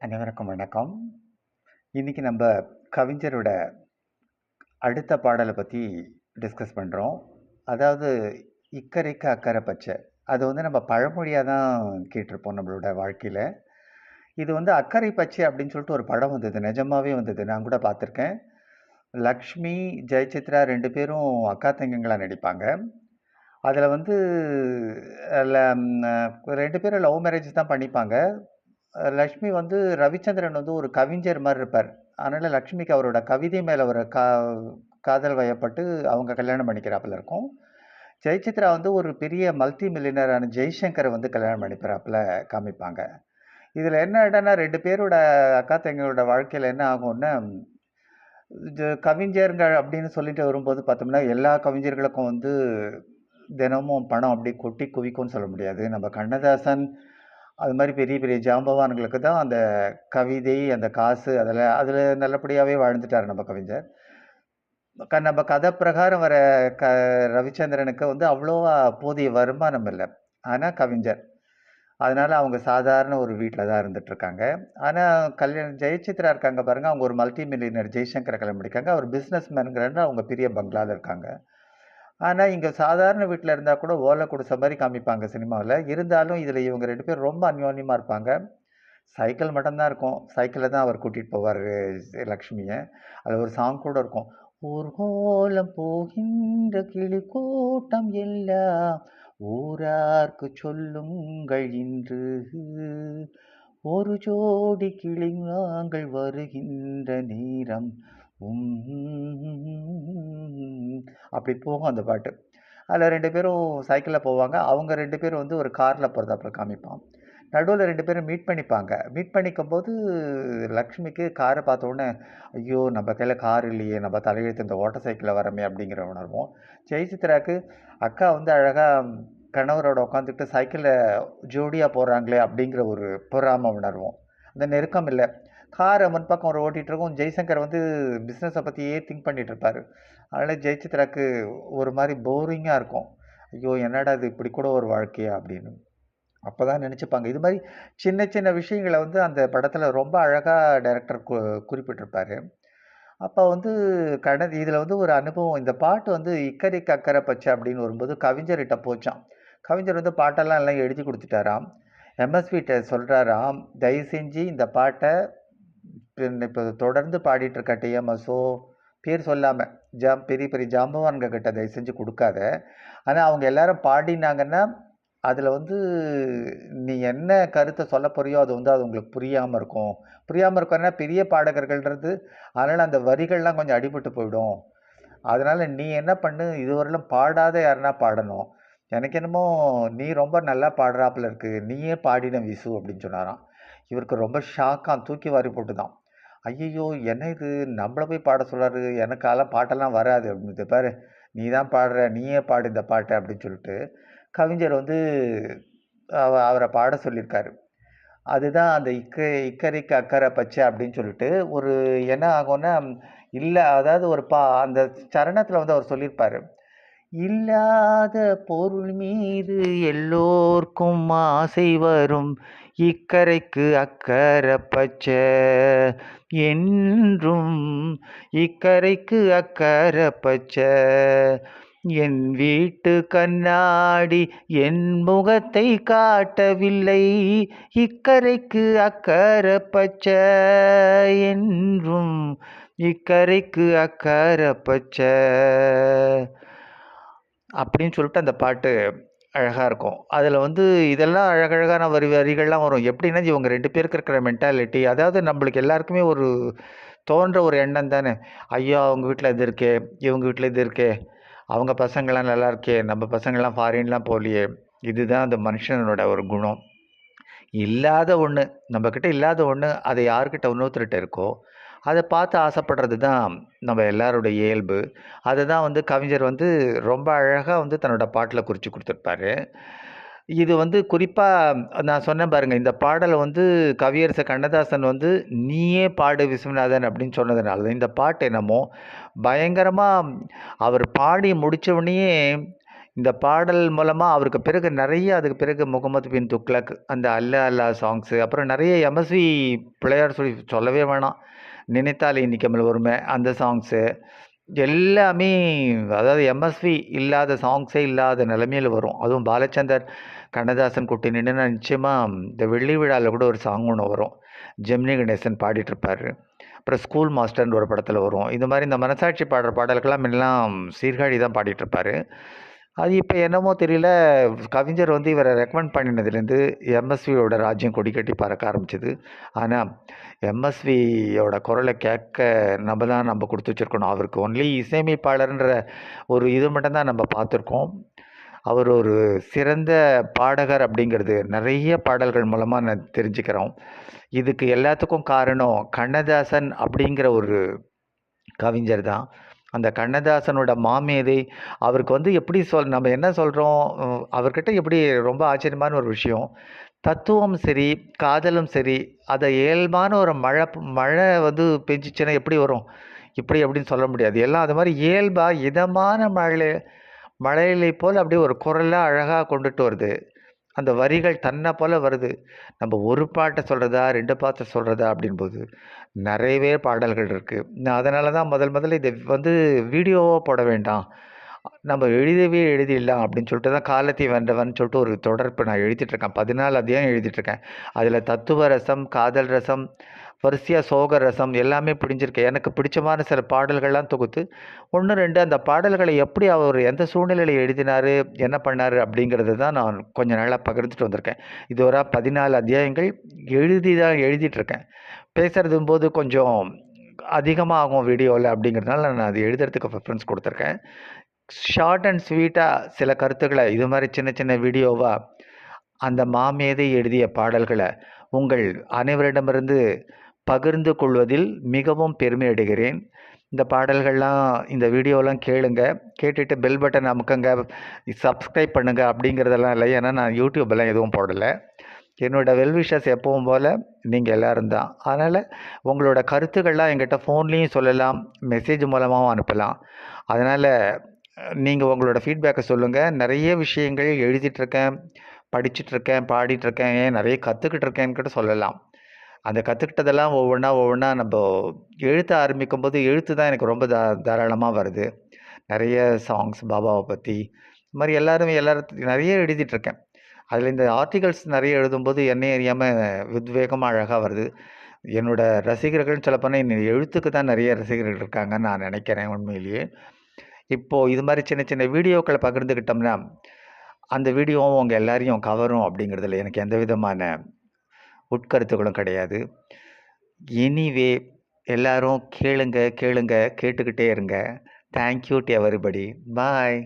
அனைவருக்கும் வணக்கம். இன்னைக்கு நம்ம கவிஞரோட அடுத்த பாடலை பற்றி டிஸ்கஸ் பண்ணுறோம். அதாவது இக்கரைக்கு அக்கறை பச்சை. அது நம்ம பழமொழியாக தான் கேட்டிருப்போம் நம்மளோட வாழ்க்கையில். இது அக்கறை பச்சை அப்படின்னு சொல்லிட்டு ஒரு படம் வந்தது, நிஜமாவே வந்தது, நான் கூட பார்த்துருக்கேன். லக்ஷ்மி, ஜெயசித்ரா ரெண்டு பேரும் அக்கா தங்கங்களா நடிப்பாங்க. அதில் ரெண்டு பேரும் லவ் மேரேஜ் தான் பண்ணிப்பாங்க. லக்ஷ்மி ரவிச்சந்திரன் ஒரு கவிஞர் மாதிரி இருப்பார். அதனால் லக்ஷ்மிக்கு அவரோட கவிதை மேலே ஒரு காதல் வயப்பட்டு அவங்க கல்யாணம் பண்ணிக்கிறாப்புல இருக்கும். ஜெயசித்ரா ஒரு பெரிய மல்டி மில்லியனரான ஜெய்சங்கரை கல்யாணம் பண்ணிக்கிறாப்புல காமிப்பாங்க. இதில் என்ன ஆகிட்டனா, ரெண்டு பேரோட அக்கா தங்களோட வாழ்க்கையில் என்ன ஆகும்னா, கவிஞர்கள் அப்படின்னு சொல்லிட்டு வரும்போது பார்த்தோம்னா, எல்லா கவிஞர்களுக்கும் தினமும் பணம் அப்படி கொட்டி குவிக்கும்னு சொல்ல முடியாது. நம்ம கண்ணதாசன் அது மாதிரி பெரிய பெரிய ஜாம்பவான்களுக்கு தான் அந்த கவிதை, அந்த காசு, அதில் நல்லபடியாகவே வாழ்ந்துட்டார் நம்ம கவிஞர். நம்ம கதை பிரகாரம் வர ரவிச்சந்திரனுக்கு அவ்வளோவா போதிய வருமானம் இல்லை. ஆனால் கவிஞர், அதனால் அவங்க சாதாரண ஒரு வீட்டில் தான் இருந்துகிட்ருக்காங்க. ஆனால் ஜெயசித்ரா இருக்காங்க பாருங்கள், அவங்க ஒரு மல்டி மில்லியனர் ஜெய்சங்கரை கல்யாணம் பண்ணியிருக்காங்க. அவர் பிஸ்னஸ் மேனுங்கிறன்னு அவங்க பெரிய பங்களாவில் இருக்காங்க. ஆனால் இங்கே சாதாரண வீட்டில் இருந்தால் கூட ஓலை குடிசை மாதிரி காமிப்பாங்க சினிமாவில். இருந்தாலும் இதில் இவங்க ரெண்டு பேரும் ரொம்ப அந்யோன்யமாக இருப்பாங்க. சைக்கிள் மட்டும்தான் இருக்கும். சைக்கிளில் தான் அவர் கூட்டிகிட்டு போவார் லக்ஷ்மியை. அதில் ஒரு சாங் கூட இருக்கும், ஊர்கோலம் போகின்ற கிளி கூட்டம் எல்லாம் ஊரார்க்கு சொல்லுங்கள் இன்று, ஒரு ஜோடி கிளி நாங்கள் வருகின்ற நேரம் அப்படி போகும் அந்த பாட்டு. அதில் ரெண்டு பேரும் சைக்கிளில் போவாங்க. அவங்க ரெண்டு பேரும் ஒரு காரில் போகிறதாப்புல காமிப்பான். நடுவில் ரெண்டு பேரும் மீட் பண்ணிப்பாங்க. மீட் பண்ணிக்கும்போது லக்ஷ்மிக்கு காரை பார்த்த உடனே, ஐயோ நம்ம கையில் கார் இல்லையே, நம்ம தலையெழுத்து இந்த ஓட்ட சைக்கிளில் வரமே அப்படிங்கிற உணர்வோம். ஜெயசித்ராக்கு அக்கா அழகாக கணவரோட உட்காந்துட்டு சைக்கிளில் ஜோடியாக போகிறாங்களே அப்படிங்கிற ஒரு பொறாமை உணர்வோம். அந்த நெருக்கம் இல்லை. காரை முன்பக்கம் ஒரு ஓட்டிகிட்ருக்கோம். ஜெய்சங்கர் பிஸ்னஸை பற்றியே திங்க் பண்ணிகிட்டு இருப்பார். அதனால் ஜெயசித்ராக்கு ஒரு மாதிரி போரிங்காக இருக்கும். ஐயோ என்னடா இது, இப்படி கூட ஒரு வாழ்க்கையா அப்படின்னு. அப்போ தான் நினச்சிப்பாங்க. இது மாதிரி சின்ன சின்ன விஷயங்களை அந்த படத்தில் ரொம்ப அழகாக டைரக்டர் குறிப்பிட்டிருப்பார். அப்போ இதில் ஒரு அனுபவம். இந்த பாட்டு இக்கரைக்கு அக்கறை பச்சை அப்படின்னு வரும்போது கவிஞர்கிட்ட போச்சான். கவிஞர் பாட்டெல்லாம் எல்லாம் எழுதி கொடுத்துட்டாராம். எம்எஸ்விட்ட சொல்கிறாராம், தயவு செஞ்சு இந்த பாட்டை இப்போ தொடர்ந்து பாடிட்டு இருக்க டிஎம்எஸோ பேர் சொல்லாமல் பெரிய பெரிய ஜாம்பவான்க கிட்ட தயவு செஞ்சு கொடுக்காத. ஆனால் அவங்க எல்லாரும் பாடினாங்கன்னா அதில் நீ என்ன கருத்தை சொல்ல போறியோ அது அது உங்களுக்கு புரியாமல் இருக்கும். புரியாமல் இருக்கோன்னா பெரிய பாடகர்கள்ன்றது, அதனால் அந்த வரிகள்லாம் கொஞ்சம் அடிபட்டு போயிடும். அதனால் நீ என்ன பண்ணு, இதுவரையிலும் பாடாத யாருன்னா பாடணும். எனக்கு என்னமோ நீ ரொம்ப நல்லா பாடுறாப்புல இருக்குது, நீயே பாடின விசு அப்படின்னு சொன்னாராம். இவருக்கு ரொம்ப ஷாக்காக தூக்கி வாரி போட்டு தான், ஐயையோ என்ன இது, நம்மளை போய் பாட சொல்கிறாரு, எனக்காலாம் பாட்டெல்லாம் வராது அப்படின்னு. பாரு நீ தான் பாடுற, நீயே பாடு இந்த பாட்டை அப்படின்னு சொல்லிட்டு கவிஞர் அவரை பாட சொல்லியிருக்காரு. அதுதான் அந்த இக்கரைக்கு அக்கறை பச்சை அப்படின்னு சொல்லிட்டு ஒரு என்ன ஆகும்னா, இல்லை அதாவது அந்த சரணத்தில் அவர் சொல்லியிருப்பார், இல்லாத பொருள் மீது எல்லோர்க்கும் ஆசை வரும், இக்கரைக்கு அக்கறை பச்சை என்றும், இக்கரைக்கு அக்கறை பச்சை. என் வீட்டு கண்ணாடி என் முகத்தை காட்டவில்லை, இக்கரைக்கு அக்கறை பச்சை என்றும், இக்கரைக்கு அக்கறை பச்சை அப்படின்னு சொல்லிட்டு அந்த பாட்டு அழகாக இருக்கும். அதில் இதெல்லாம் அழகழகான வரிகள்லாம் வரும். எப்படின்னா, இவங்க ரெண்டு பேருக்கு இருக்கிற மென்டாலிட்டி, அதாவது நம்மளுக்கு எல்லாருக்குமே ஒரு தோன்ற ஒரு எண்ணம் தானே, ஐயோ அவங்க வீட்டில் இது இருக்கே, இவங்க வீட்டில் இது இருக்கே, அவங்க பசங்கள்லாம் நல்லா இருக்கே, நம்ம பசங்கள்லாம் ஃபாரின்லாம் போகலையே. இதுதான் அந்த மனுஷனோட ஒரு குணம். இல்லாத ஒன்று, நம்மக்கிட்ட இல்லாத ஒன்று அதை யார்கிட்ட இன்னொருத்தர்கிட்ட இருக்கோ அதை பார்த்து ஆசைப்படுறது தான் நம்ம எல்லாருடைய இயல்பு. அதை தான் கவிஞர் ரொம்ப அழகாக தன்னோட பாட்டில் குறித்து கொடுத்துருப்பாரு. இது குறிப்பாக நான் சொன்னேன் பாருங்கள், இந்த பாடலை கவியரசர் கண்ணதாசன் நீயே பாடு விஸ்வநாதன் அப்படின்னு சொன்னதுனால இந்த பாட்டு என்னமோ பயங்கரமாக அவர் பாடி முடித்தவுடனேயே இந்த பாடல் மூலமா அவருக்கு பிறகு அதுக்கு பிறகு முகமது பின் துக்ளக், அந்த அல்லா அல்லா சாங்ஸு, அப்புறம் நிறைய எம்எஸ்வி பிள்ளையார் சொல்லவே வேணாம். நினைத்தாலே இனிக்கமல் ஒருமை அந்த சாங்ஸு எல்லாமே, அதாவது எம்எஸ்வி இல்லாத சாங்ஸே இல்லாத நிலைமையில வரும். அதுவும் பாலச்சந்தர், கண்ணதாசன் கூட்டி நின்றுனா நிச்சயமாக இந்த வெள்ளி விழாவில் கூட ஒரு சாங் ஒன்று வரும். ஜெமினி கணேசன் பாடிட்டுருப்பார். அப்புறம் ஸ்கூல் மாஸ்டர்னு ஒரு படத்தில் வரும். இந்த மாதிரி இந்த மனசாட்சி பாடுற பாடல்கள்லாம் முன்னெல்லாம் சீர்காழி தான் பாடிட்டுருப்பார். அது இப்போ என்னமோ தெரியல, கவிஞர் வந்து இவரை ரெக்கமெண்ட் பண்ணினதுலேருந்து எம்எஸ்வியோட ராஜ்யம் கொடி கட்டி பறக்க ஆரம்பிச்சிது. ஆனால் எம்எஸ்வியோட குரலை கேட்க நம்ம கொடுத்து வச்சுருக்கணும். அவருக்கு ஒன்லி இசையமைப்பாளர்ன்ற ஒரு இது மட்டும்தான் நம்ம பார்த்துருக்கோம். அவர் ஒரு சிறந்த பாடகர் அப்படிங்கிறது நிறைய பாடல்கள் மூலமாக நான் தெரிஞ்சுக்கிறோம். இதுக்கு எல்லாத்துக்கும் காரணம் கண்ணதாசன் அப்படிங்கிற ஒரு கவிஞர் தான். அந்த கண்ணதாசனோட மாமேதை அவருக்கு வந்து எப்படி நம்ம என்ன சொல்கிறோம், அவர்கிட்ட எப்படி ரொம்ப ஆச்சரியமான ஒரு விஷயம், தத்துவம் சரி, காதலும் சரி, அதை இயல்பான ஒரு மழை வந்து பெஞ்சிச்சுன்னா எப்படி வரும், இப்படி அப்படின்னு சொல்ல முடியாது. எல்லாம் அது மாதிரி இயல்பாக இதமான மழையிலை போல் அப்படியே ஒரு குரலாக அழகாக கொண்டுட்டு வருது. அந்த வரிகள் தன்னை போல் வருது. நம்ம ஒரு பாட்டை சொல்கிறதா, 2 பாட்டை சொல்கிறதா அப்படின்போது நிறையவே பாடல்கள் இருக்குது. நான் அதனால தான் முதல்ல இதை வந்து வீடியோவாக போட வேண்டாம், நம்ம எழுதிடலாம் அப்படின்னு சொல்லிட்டு தான் காலத்தை வென்றவன் சொல்லிட்டு ஒரு தொடர் இப்போ நான் எழுதிட்டுருக்கேன். 14 அத்தியாயம் எழுதிட்டுருக்கேன். அதில் தத்துவ ரசம், காதல் ரசம், வரிசையாக சோக ரசம் எல்லாமே பிடிஞ்சிருக்கு. எனக்கு பிடிச்சமான சில பாடல்கள்லாம் தொகுத்து 1, 2 அந்த பாடல்களை எப்படி அவர் எந்த சூழ்நிலையில் எழுதினார், என்ன பண்ணார் அப்படிங்கிறது தான் நான் கொஞ்ச நாளாக பகிர்ந்துட்டு வந்திருக்கேன். இது ஒரு 14 அத்தியாயங்கள் எழுதிட்டுருக்கேன். பேசுகிறதும் போது கொஞ்சம் அதிகமாகும் வீடியோவில் அப்படிங்கிறதுனால நான் அது எழுதுறதுக்கு ப்ரிஃபரன்ஸ் கொடுத்துருக்கேன். ஷார்ட் அண்ட் ஸ்வீட்டாக சில கருத்துக்களை இது மாதிரி சின்ன சின்ன வீடியோவாக அந்த மாமேதை எழுதிய பாடல்களை உங்கள் அனைவரிடமிருந்து பகிர்ந்து கொள்வதில் மிகவும் பெருமை அடைகிறேன். இந்த பாடல்கள்லாம், இந்த வீடியோலாம் கேளுங்க, கேட்டுட்டு பெல் பட்டன் அமுக்குங்க, சப்ஸ்கிரைப் பண்ணுங்கள் அப்படிங்கிறதெல்லாம் இல்லை. ஏன்னா நான் யூடியூப்பெல்லாம் எதுவும் போடலை. என்னோடய வெல்விஷஸ் எப்பவும் போல் நீங்கள் எல்லோரும் தான். அதனால் உங்களோட கருத்துக்கள்லாம் என்கிட்ட ஃபோன்லேயும் சொல்லலாம், மெசேஜ் மூலமாகவும் அனுப்பலாம். அதனால் நீங்கள் உங்களோட ஃபீட்பேக்கை சொல்லுங்கள். நிறைய விஷயங்கள் எழுதிட்டுருக்கேன், படிச்சுட்ருக்கேன், பாடிட்டுருக்கேன், ஏன் நிறைய கற்றுக்கிட்டு இருக்கேன்னு கூட சொல்லலாம். அந்த கற்றுக்கிட்டதெல்லாம் ஒவ்வொன்றா நம்ம எழுத ஆரம்பிக்கும்போது எழுத்து தான் எனக்கு ரொம்ப தாராளமாக வருது. நிறைய சாங்ஸ் பாபாவை பற்றி இது மாதிரி எல்லாரும் நிறைய எழுதிட்டுருக்கேன். அதில் இந்த ஆர்டிகல்ஸ் நிறைய எழுதும்போது என்னையே அறியாமல் உத்வேகமாக அழகாக வருது. என்னோடய ரசிகர்கள்னு சொல்லப்போனால் இந்த எழுத்துக்கு தான் நிறைய ரசிகர்கள் இருக்காங்கன்னு நான் நினைக்கிறேன் உண்மையிலேயே. இப்போது இது மாதிரி சின்ன சின்ன வீடியோக்களை பகிர்ந்துக்கிட்டோம்னா அந்த வீடியோவும் உங்கள் எல்லாரையும் கவரும் அப்படிங்கிறதுல எனக்கு எந்த விதமான உட்கருத்துகளும் கிடையாது. எனிவே எல்லாரும் கேளுங்க, கேட்டுக்கிட்டே இருங்க. Thank you to everybody. பாய்.